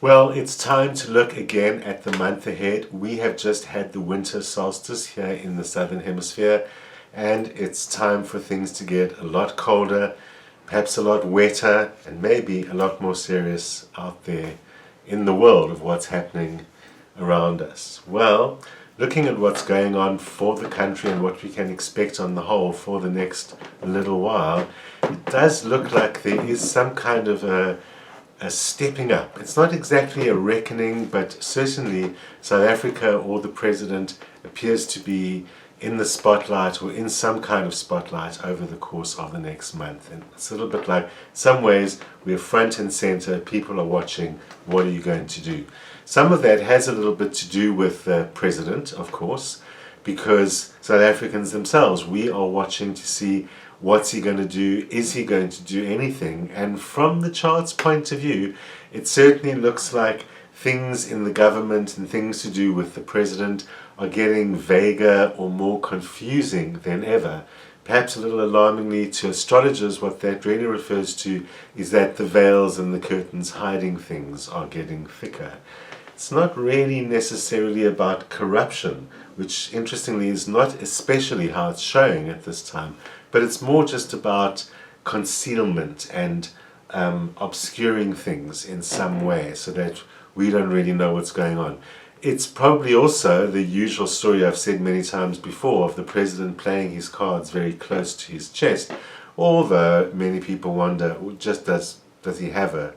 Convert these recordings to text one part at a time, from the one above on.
Well, it's time to look again at the month ahead. We have just had the winter solstice here in the southern hemisphere, and it's time for things to get a lot colder, perhaps a lot wetter, and maybe a lot more serious out there in the world of what's happening around us. Well, looking at what's going on for the country and what we can expect on the whole for the next little while, it does look like there is some kind of a stepping up. It's not exactly a reckoning, but certainly South Africa or the president appears to be in the spotlight or in some kind of spotlight over the course of the next month. And it's a little bit like, some ways we're front and center, people are watching, what are you going to do? Some of that has a little bit to do with the president, of course, because South Africans themselves, we are watching to see what's he going to do, is he going to do anything? And from the chart's point of view, it certainly looks like things in the government and things to do with the president are getting vaguer or more confusing than ever. Perhaps a little alarmingly to astrologers, what that really refers to is that the veils and the curtains hiding things are getting thicker. It's not really necessarily about corruption, which interestingly is not especially how it's showing at this time, but it's more just about concealment and obscuring things in some way so that we don't really know what's going on. It's probably also the usual story I've said many times before of the president playing his cards very close to his chest, although many people wonder, just does he have a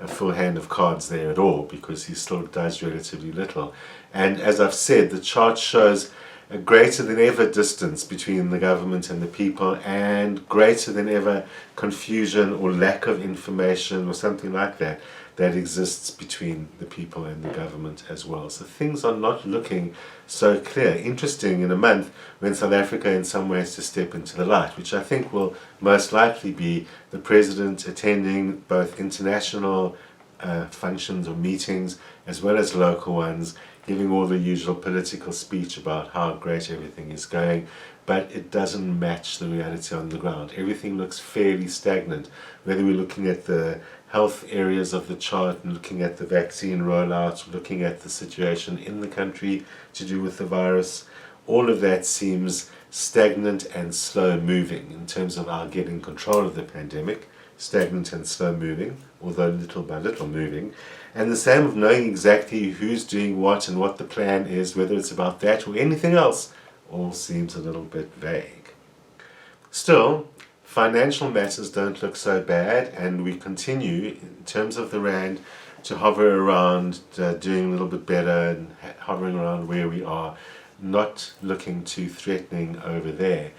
full hand of cards there at all, because he still does relatively little. And as I've said, the chart shows a greater than ever distance between the government and the people, and greater than ever confusion or lack of information or something like that that exists between the people and the government as well. So things are not looking so clear. Interesting in a month when South Africa in some ways to step into the light, which I think will most likely be the president attending both international functions or meetings as well as local ones, giving all the usual political speech about how great everything is going, but it doesn't match the reality on the ground. Everything looks fairly stagnant, whether we're looking at the health areas of the chart and looking at the vaccine rollout, looking at the situation in the country to do with the virus. All of that seems stagnant and slow moving in terms of our getting control of the pandemic. Stagnant and slow moving, although little by little moving. And the same of knowing exactly who's doing what and what the plan is, whether it's about that or anything else, all seems a little bit vague. Still, financial matters don't look so bad, and we continue in terms of the rand to hover around doing a little bit better and hovering around where we are, not looking too threatening over there.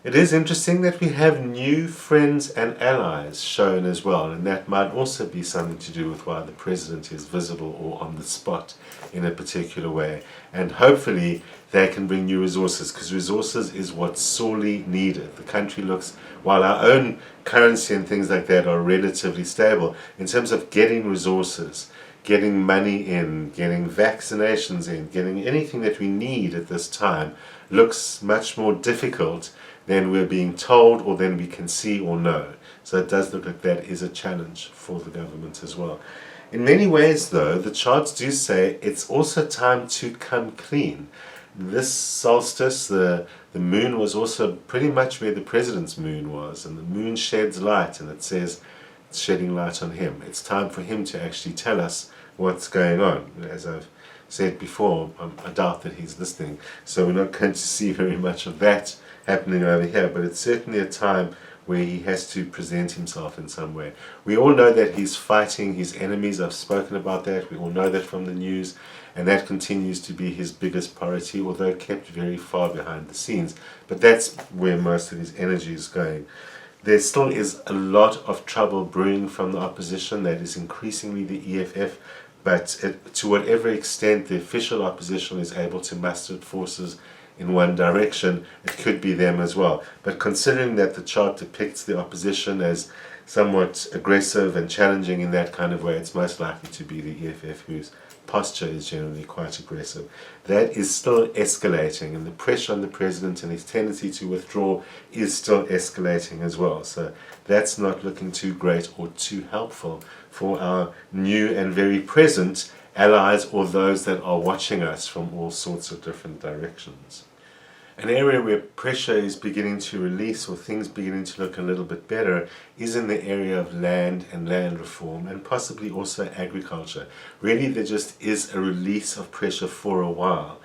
It is interesting that we have new friends and allies shown as well, and that might also be something to do with why the president is visible or on the spot in a particular way. And hopefully they can bring new resources, because resources is what's sorely needed. The country looks, while our own currency and things like that are relatively stable, in terms of getting resources, getting money in, getting vaccinations in, getting anything that we need at this time, looks much more difficult than we're being told or than we can see or know. So it does look like that is a challenge for the government as well. In many ways though, the charts do say it's also time to come clean. This solstice, the moon was also pretty much where the president's moon was, and the moon sheds light, and it says it's shedding light on him. It's time for him to actually tell us what's going on. As I've said before, I doubt that he's listening, so we're not going to see very much of that happening over here, but it's certainly a time where he has to present himself in some way. We all know that he's fighting his enemies. I've spoken about that. We all know that from the news, and that continues to be his biggest priority, although kept very far behind the scenes. But that's where most of his energy is going. There still is a lot of trouble brewing from the opposition. That is increasingly the EFF, but to whatever extent the official opposition is able to muster forces in one direction, it could be them as well. But considering that the chart depicts the opposition as somewhat aggressive and challenging in that kind of way, it's most likely to be the EFF whose posture is generally quite aggressive. That is still escalating, and the pressure on the president and his tendency to withdraw is still escalating as well. So that's not looking too great or too helpful for our new and very present allies or those that are watching us from all sorts of different directions. An area where pressure is beginning to release or things beginning to look a little bit better is in the area of land and land reform, and possibly also agriculture. Really, there just is a release of pressure for a while.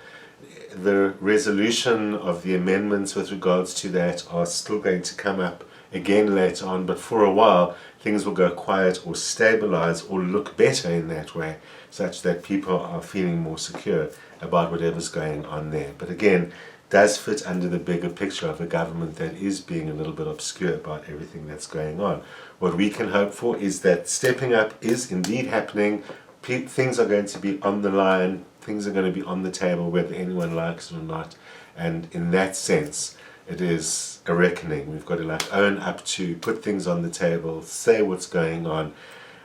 The resolution of the amendments with regards to that are still going to come up again later on, but for a while things will go quiet or stabilize or look better in that way, such that people are feeling more secure about whatever's going on there. But again, does fit under the bigger picture of a government that is being a little bit obscure about everything that's going on. What we can hope for is that stepping up is indeed happening. Things are going to be on the line, things are going to be on the table whether anyone likes it or not, and in that sense it is a reckoning. We've got to own up to, put things on the table, say what's going on.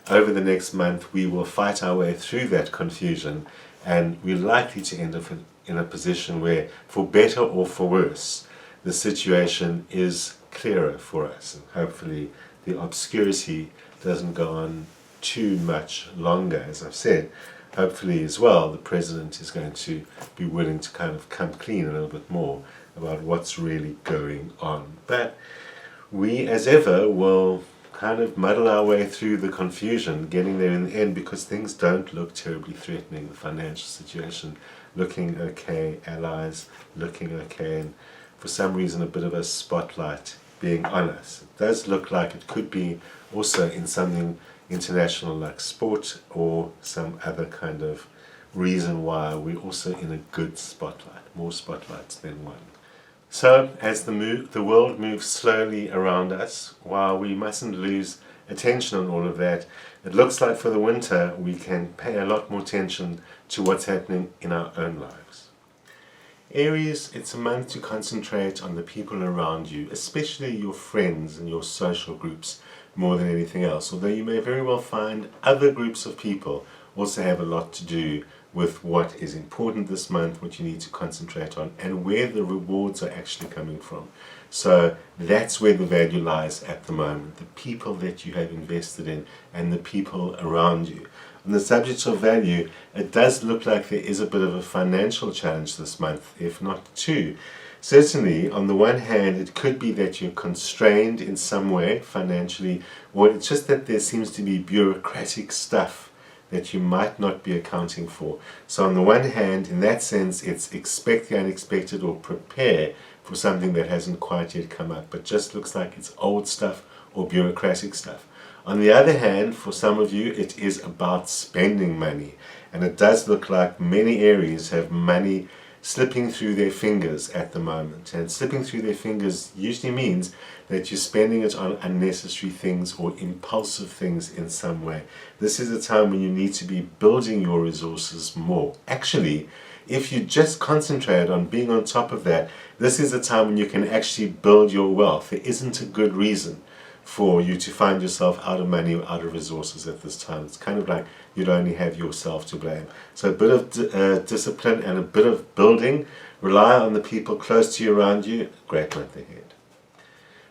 Over the next month we will fight our way through that confusion, and we're likely to end up in a position where, for better or for worse, the situation is clearer for us, and hopefully the obscurity doesn't go on too much longer. As I've said, hopefully as well the president is going to be willing to kind of come clean a little bit more about what's really going on. But we, as ever, will kind of muddle our way through the confusion, getting there in the end, because things don't look terribly threatening. The financial situation looking okay, allies looking okay, and for some reason a bit of a spotlight being on us. It does look like it could be also in something international like sport or some other kind of reason why we're also in a good spotlight, more spotlights than one. So as the world moves slowly around us, while we mustn't lose attention on all of that, it looks like for the winter we can pay a lot more attention to what's happening in our own lives. Aries, it's a month to concentrate on the people around you, especially your friends and your social groups, more than anything else, although you may very well find other groups of people also have a lot to do with what is important this month, what you need to concentrate on, and where the rewards are actually coming from. So that's where the value lies at the moment, the people that you have invested in and the people around you. On the subject of value, it does look like there is a bit of a financial challenge this month, if not two. Certainly, on the one hand, it could be that you're constrained in some way financially, or it's just that there seems to be bureaucratic stuff that you might not be accounting for. So on the one hand, in that sense, it's expect the unexpected or prepare for something that hasn't quite yet come up, but just looks like it's old stuff or bureaucratic stuff. On the other hand, for some of you, it is about spending money, and it does look like many Aries have money slipping through their fingers at the moment, and slipping through their fingers usually means that you're spending it on unnecessary things or impulsive things in some way. This is a time when you need to be building your resources more. Actually, if you just concentrate on being on top of that, this is a time when you can actually build your wealth. There isn't a good reason for you to find yourself out of money or out of resources at this time. It's kind of like you'd only have yourself to blame. So a bit of discipline and a bit of building. Rely on the people close to you, around you. Great month ahead.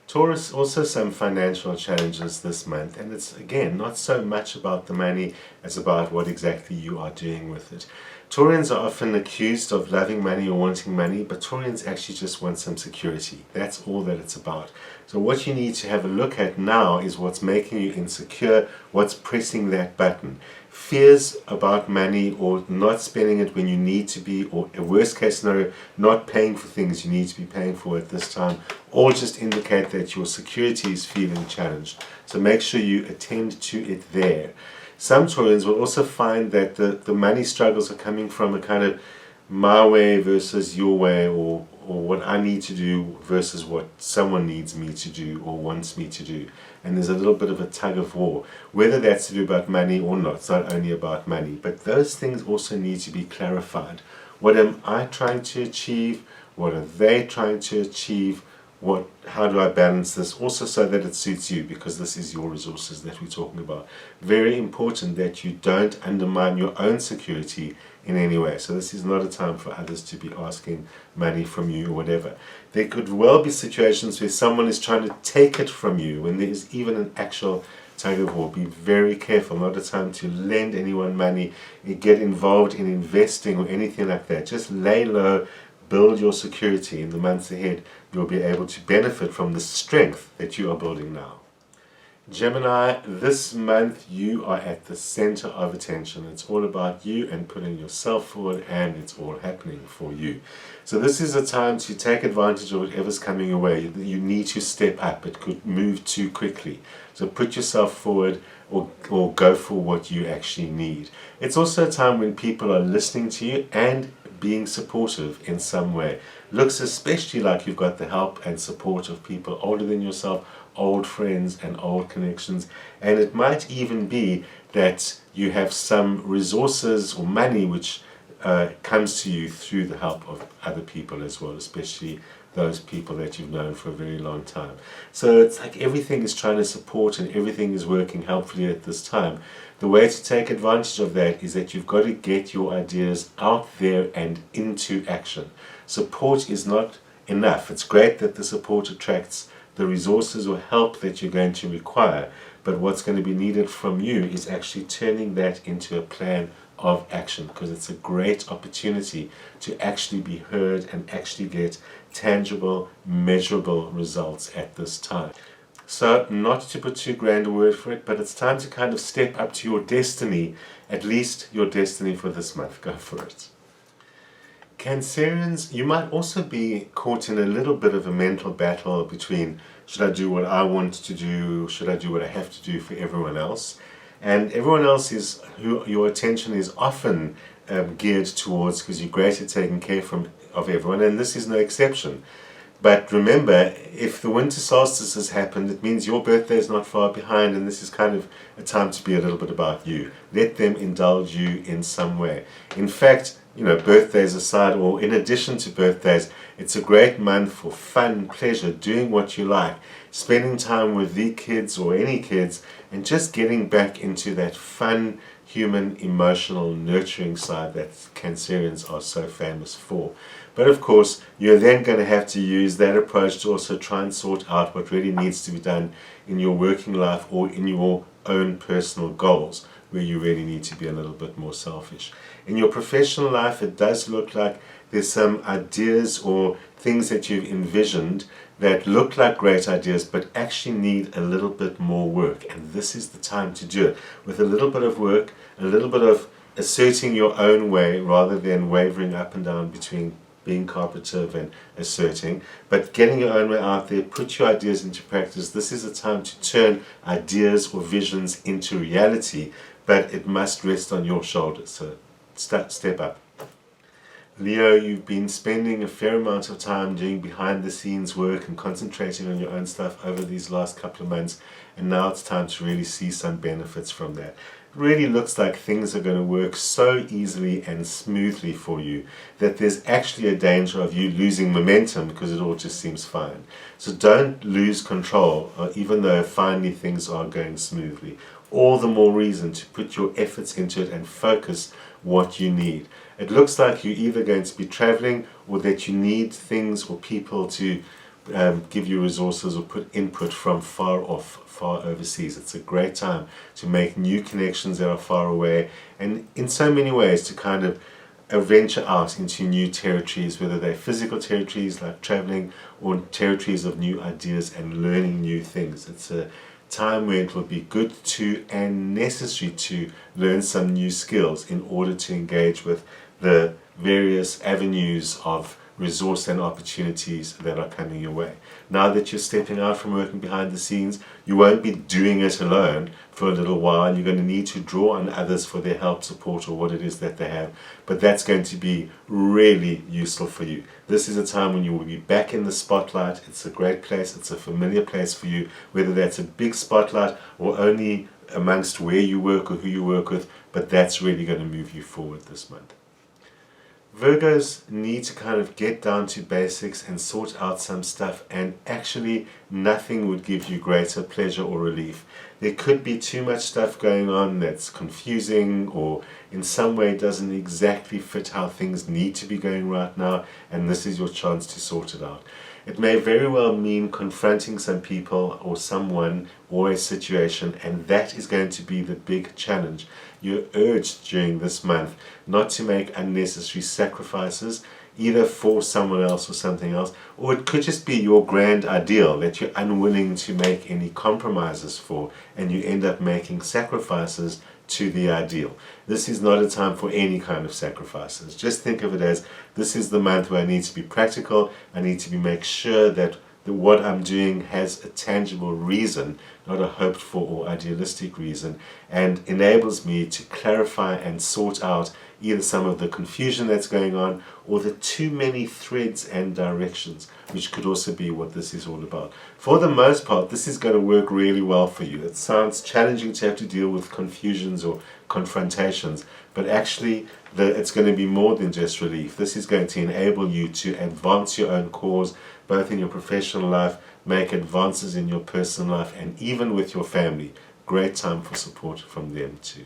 Taurus, also some financial challenges this month, and it's again not so much about the money as about what exactly you are doing with it. Taurians are often accused of loving money or wanting money, but Taurians actually just want some security. That's all that it's about. So what you need to have a look at now is what's making you insecure, what's pressing that button. Fears about money or not spending it when you need to be, or a worst case scenario, not paying for things you need to be paying for at this time, all just indicate that your security is feeling challenged. So make sure you attend to it there. Some Taurians will also find that the money struggles are coming from a kind of my way versus your way, or what I need to do versus what someone needs me to do or wants me to do. And there's a little bit of a tug of war, whether that's to do about money or not. It's not only about money, but those things also need to be clarified. What am I trying to achieve? What are they trying to achieve? How do I balance this also so that it suits you, because this is your resources that we're talking about. Very important that you don't undermine your own security in any way. So this is not a time for others to be asking money from you or whatever. There could well be situations where someone is trying to take it from you when there is even an actual tug of war. Be very careful, not a time to lend anyone money, get involved in investing or anything like that. Just lay low, build your security. In the months ahead, you'll be able to benefit from the strength that you are building now. Gemini, this month you are at the center of attention. It's all about you and putting yourself forward, and it's all happening for you. So this is a time to take advantage of whatever's coming your way. You need to step up. It could move too quickly. So put yourself forward, or go for what you actually need. It's also a time when people are listening to you and being supportive in some way. Looks especially like you've got the help and support of people older than yourself, old friends and old connections, and it might even be that you have some resources or money which comes to you through the help of other people as well, especially those people that you've known for a very long time. So it's like everything is trying to support and everything is working helpfully at this time. The way to take advantage of that is that you've got to get your ideas out there and into action. Support is not enough. It's great that the support attracts the resources or help that you're going to require, but what's going to be needed from you is actually turning that into a plan of action, because it's a great opportunity to actually be heard and actually get tangible, measurable results at this time. So, not to put too grand a word for it, but it's time to kind of step up to your destiny, at least your destiny for this month. Go for it. Cancerians, you might also be caught in a little bit of a mental battle between, should I do what I want to do, should I do what I have to do for everyone else? And everyone else is who your attention is often geared towards, because you're great at taking care of everyone, and this is no exception. But remember, if the winter solstice has happened, it means your birthday is not far behind, and this is kind of a time to be a little bit about you. Let them indulge you in some way. In fact, birthdays aside, or in addition to birthdays, it's a great month for fun, pleasure, doing what you like, spending time with the kids or any kids, and just getting back into that fun, human, emotional, nurturing side that Cancerians are so famous for. But of course, you're then going to have to use that approach to also try and sort out what really needs to be done in your working life or in your own personal goals, where you really need to be a little bit more selfish. In your professional life, it does look like there's some ideas or things that you've envisioned that look like great ideas but actually need a little bit more work, and this is the time to do it. With a little bit of work, a little bit of asserting your own way rather than wavering up and down between being cooperative and asserting, but getting your own way out there, put your ideas into practice. This is a time to turn ideas or visions into reality, but it must rest on your shoulders, so step up. Leo, you've been spending a fair amount of time doing behind the scenes work and concentrating on your own stuff over these last couple of months, and now it's time to really see some benefits from that. It really looks like things are going to work so easily and smoothly for you that there's actually a danger of you losing momentum because it all just seems fine. So don't lose control, even though finally things are going smoothly. All the more reason to put your efforts into it and focus what you need. It looks like you're either going to be traveling or that you need things or people to give you resources or put input from far off, far overseas. It's a great time to make new connections that are far away, and in so many ways to kind of venture out into new territories, whether they're physical territories like traveling or territories of new ideas and learning new things. It's a time where it will be good to and necessary to learn some new skills in order to engage with the various avenues of resource and opportunities that are coming your way. Now that you're stepping out from working behind the scenes, you won't be doing it alone for a little while. You're going to need to draw on others for their help, support, or what it is that they have, but that's going to be really useful for you. This is a time when you will be back in the spotlight. It's a great place, it's a familiar place for you, whether that's a big spotlight or only amongst where you work or who you work with, but that's really going to move you forward this month. Virgos need to kind of get down to basics and sort out some stuff, and actually nothing would give you greater pleasure or relief There could be too much stuff going on that's confusing or in some way doesn't exactly fit how things need to be going right now, and this is your chance to sort it out. It may very well mean confronting some people or someone or a situation, and that is going to be the big challenge. You're urged during this month not to make unnecessary sacrifices, either for someone else or something else, or it could just be your grand ideal that you're unwilling to make any compromises for, and you end up making sacrifices to the ideal. This is not a time for any kind of sacrifices. Just think of it as, this is the month where I need to be practical. I need to make sure that what I'm doing has a tangible reason, not a hoped for or idealistic reason, and enables me to clarify and sort out either some of the confusion that's going on or the too many threads and directions, which could also be what this is all about. For the most part, this is going to work really well for you. It sounds challenging to have to deal with confusions or confrontations, but actually it's going to be more than just relief. This is going to enable you to advance your own cause, both in your professional life, make advances in your personal life, and even with your family. Great time for support from them too.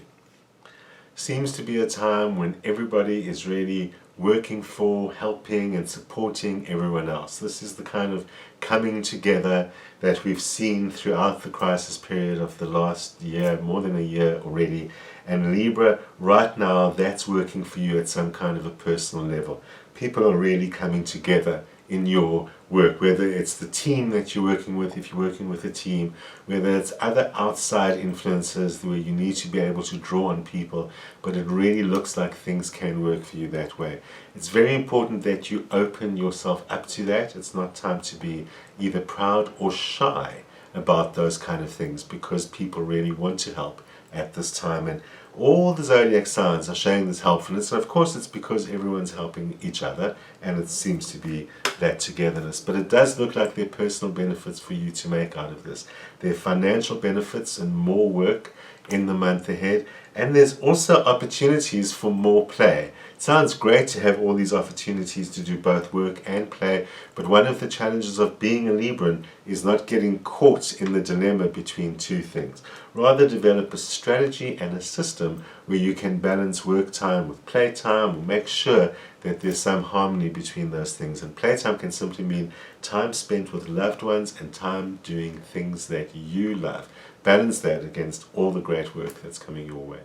Seems to be a time when everybody is really working for, helping and supporting everyone else. This is the kind of coming together that we've seen throughout the crisis period of the last year, more than a year already. And Libra, right now, that's working for you at some kind of a personal level. People are really coming together in your work, whether it's the team that you're working with, if you're working with a team, whether it's other outside influences where you need to be able to draw on people, but it really looks like things can work for you that way. It's very important that you open yourself up to that. It's not time to be either proud or shy about those kind of things, because people really want to help at this time, and all the zodiac signs are showing this helpfulness, and of course it's because everyone's helping each other and it seems to be that togetherness. But it does look like there are personal benefits for you to make out of this. There are financial benefits and more work in the month ahead, and there's also opportunities for more play. It sounds great to have all these opportunities to do both work and play, but one of the challenges of being a Libran is not getting caught in the dilemma between two things. Rather develop a strategy and a system where you can balance work time with playtime, or make sure that there's some harmony between those things. And playtime can simply mean time spent with loved ones and time doing things that you love. Balance that against all the great work that's coming your way.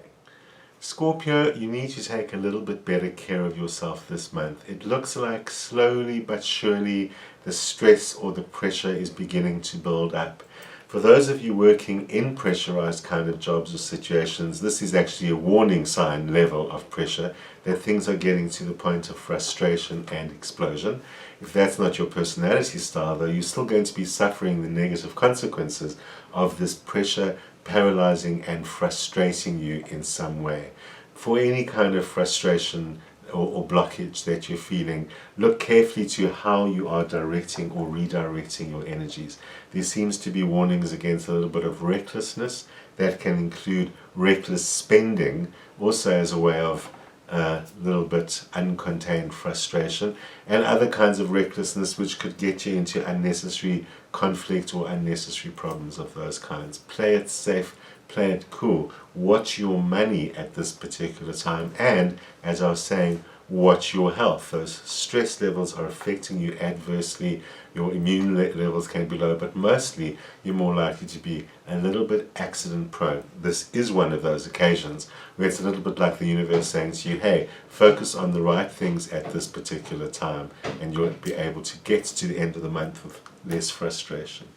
Scorpio, you need to take a little bit better care of yourself this month. It looks like slowly but surely the stress or the pressure is beginning to build up. For those of you working in pressurized kind of jobs or situations, this is actually a warning sign level of pressure that things are getting to the point of frustration and explosion. If that's not your personality style, though, you're still going to be suffering the negative consequences of this pressure paralyzing and frustrating you in some way. For any kind of frustration or blockage that you're feeling, look carefully to how you are directing or redirecting your energies. There seems to be warnings against a little bit of recklessness. That can include reckless spending, also as a way of a little bit uncontained frustration, and other kinds of recklessness which could get you into unnecessary conflict or unnecessary problems of those kinds. Play it safe, play it cool, watch your money at this particular time, and as I was saying, watch your health. Those stress levels are affecting you adversely. Your immune levels can be low, but mostly you're more likely to be a little bit accident prone. This is one of those occasions where it's a little bit like the universe saying to you, hey, focus on the right things at this particular time, and you'll be able to get to the end of the month with less frustration.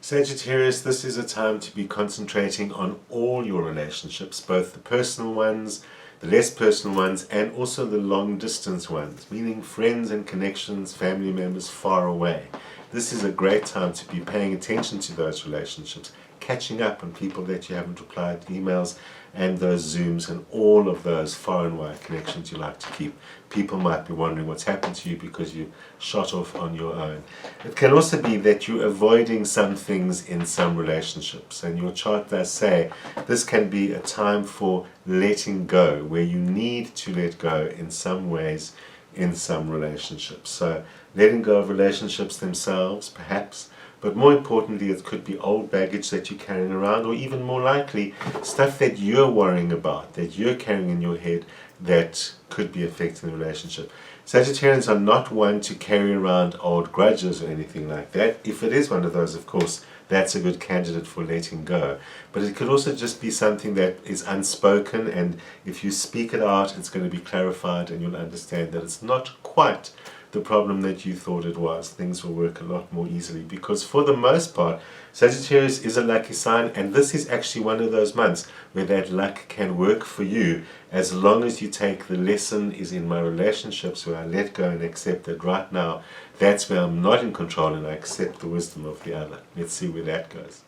Sagittarius, this is a time to be concentrating on all your relationships, both the personal ones, the less personal ones, and also the long distance ones, meaning friends and connections, family members far away. This is a great time to be paying attention to those relationships, catching up on people that you haven't replied to emails, and those Zooms and all of those far and wide connections you like to keep. People might be wondering what's happened to you because you shot off on your own. It can also be that you're avoiding some things in some relationships, and your chart does say this can be a time for letting go, where you need to let go in some ways in some relationships. So letting go of relationships themselves, perhaps, but more importantly, it could be old baggage that you're carrying around, or even more likely, stuff that you're worrying about, that you're carrying in your head that could be affecting the relationship. Sagittarians are not one to carry around old grudges or anything like that. If it is one of those, of course, that's a good candidate for letting go. But it could also just be something that is unspoken, and if you speak it out, it's going to be clarified and you'll understand that it's not quite the problem that you thought it was. Things will work a lot more easily, because for the most part, Sagittarius is a lucky sign, and this is actually one of those months where that luck can work for you, as long as you take the lesson is in my relationships, where I let go and accept that right now that's where I'm not in control, and I accept the wisdom of the other. Let's see where that goes.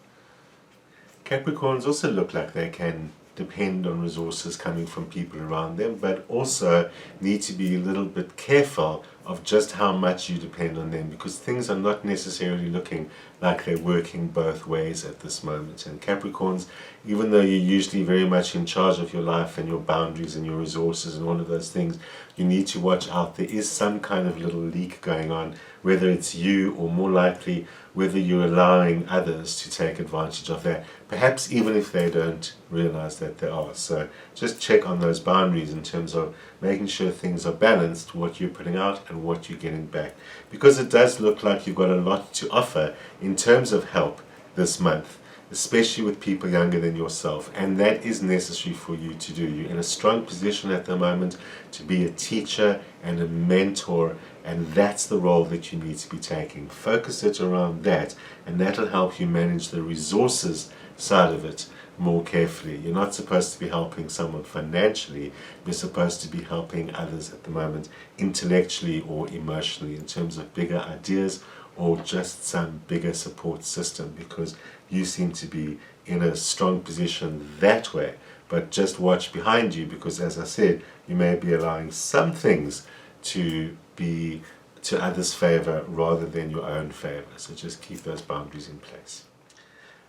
Capricorns also look like they can depend on resources coming from people around them, but also need to be a little bit careful of just how much you depend on them, because things are not necessarily looking like they're working both ways at this moment. And Capricorns, even though you're usually very much in charge of your life and your boundaries and your resources and all of those things, you need to watch out. There is some kind of little leak going on, whether it's you or more likely whether you're allowing others to take advantage of that, perhaps even if they don't realize that they are. So just check on those boundaries in terms of making sure things are balanced, what you're putting out and what you're getting back, because it does look like you've got a lot to offer in terms of help this month, especially with people younger than yourself, and that is necessary for you to do. You're in a strong position at the moment to be a teacher and a mentor, and that's the role that you need to be taking. Focus it around that, and that'll help you manage the resources side of it more carefully. You're not supposed to be helping someone financially, you're supposed to be helping others at the moment intellectually or emotionally, in terms of bigger ideas or just some bigger support system, because you seem to be in a strong position that way. But just watch behind you, because as I said, you may be allowing some things to be to others' favor rather than your own favor. So just keep those boundaries in place.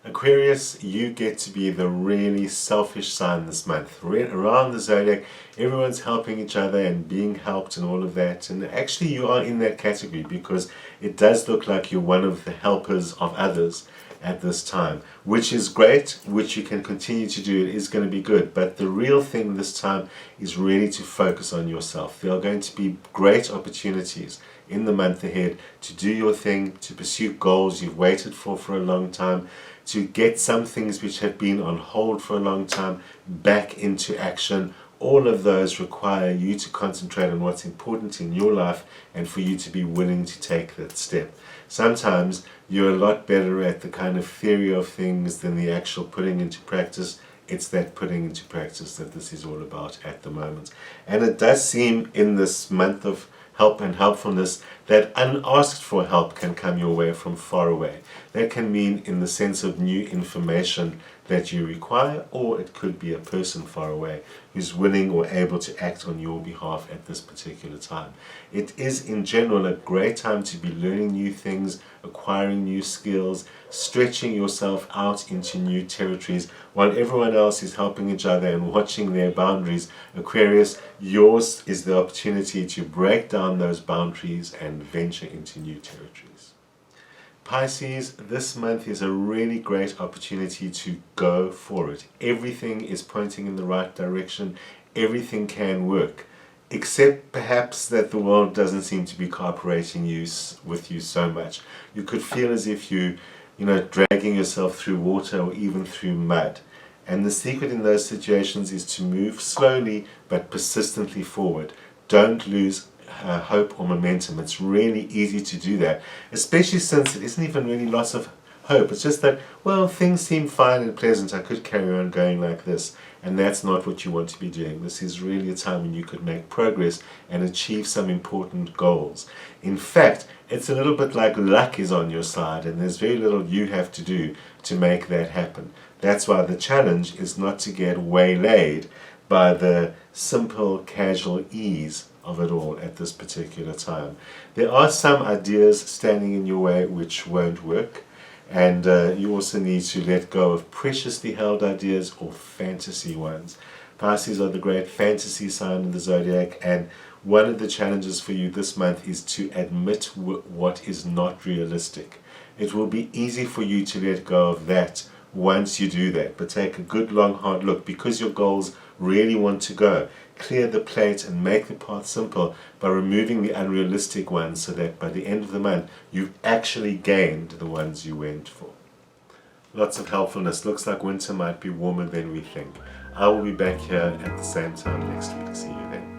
Aquarius, you get to be the really selfish sign this month. Around the zodiac, everyone's helping each other and being helped and all of that. And actually you are in that category, because it does look like you're one of the helpers of others at this time, which is great, which you can continue to do. It is going to be good, but the real thing this time is really to focus on yourself. There are going to be great opportunities in the month ahead to do your thing, to pursue goals you've waited for a long time, to get some things which have been on hold for a long time back into action. All of those require you to concentrate on what's important in your life and for you to be willing to take that step. Sometimes you're a lot better at the kind of theory of things than the actual putting into practice. It's that putting into practice that this is all about at the moment. And it does seem in this month of help and helpfulness that unasked for help can come your way from far away. That can mean in the sense of new information that you require, or it could be a person far away who's willing or able to act on your behalf at this particular time. It is in general a great time to be learning new things, acquiring new skills, stretching yourself out into new territories while everyone else is helping each other and watching their boundaries. Aquarius, yours is the opportunity to break down those boundaries and venture into new territories. Pisces, this month is a really great opportunity to go for it. Everything is pointing in the right direction. Everything can work, except perhaps that the world doesn't seem to be cooperating with you so much. You could feel as if you dragging yourself through water or even through mud. And the secret in those situations is to move slowly but persistently forward. Don't lose hope or momentum. It's really easy to do that, especially since it isn't even really loss of hope. It's just that, well, things seem fine and pleasant. I could carry on going like this. And that's not what you want to be doing. This is really a time when you could make progress and achieve some important goals. In fact, it's a little bit like luck is on your side, and there's very little you have to do to make that happen. That's why the challenge is not to get waylaid by the simple, casual ease of it all at this particular time. There are some ideas standing in your way which won't work, and you also need to let go of preciously held ideas or fantasy ones. Pisces are the great fantasy sign in the zodiac, and one of the challenges for you this month is to admit what is not realistic it will be easy for you to let go of that once you do that. But take a good long hard look, because your goals really want to go. Clear the plate and make the path simple by removing the unrealistic ones, so that by the end of the month you've actually gained the ones you went for. Lots of helpfulness. Looks like winter might be warmer than we think. I will be back here at the same time next week. See you then.